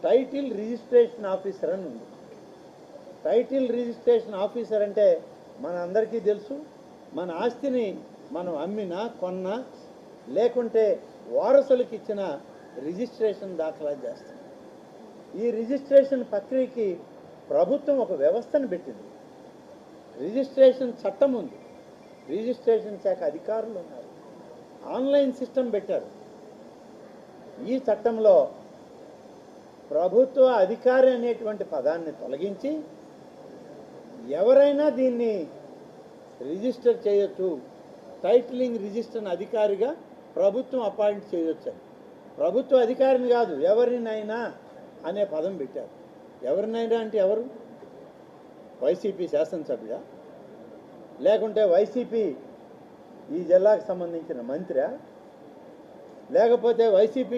Title registration officer అని ఉంది. Title registration officer అంటే మన అందరికీ తెలుసు, మన ఆస్తిని మనం అమ్మినా కొన్నా లేకుంటే వారసులకు ఇచ్చిన రిజిస్ట్రేషన్ దాఖలా చేస్తాం. ఈ రిజిస్ట్రేషన్ ప్రక్రియకి ప్రభుత్వం ఒక వ్యవస్థను పెట్టింది. రిజిస్ట్రేషన్ చట్టం ఉంది, రిజిస్ట్రేషన్ శాఖ అధికారులు ఉన్నారు, ఆన్లైన్ సిస్టమ్ పెట్టారు. ఈ చట్టంలో ప్రభుత్వ అధికారి అనేటువంటి పదాన్ని తొలగించి ఎవరైనా దీన్ని రిజిస్టర్ చేయొచ్చు, టైటిలింగ్ రిజిస్టర్ అధికారిగా ప్రభుత్వం అపాయింట్ చేయొచ్చు. ప్రభుత్వ అధికారిని కాదు, ఎవరినైనా అనే పదం పెట్టారు. ఎవరినైనా అంటే ఎవరు? వైసీపీ శాసనసభ్యుడా, లేకుంటే వైసీపీ ఈ జిల్లాకు సంబంధించిన మంత్రా, లేకపోతే వైసీపీ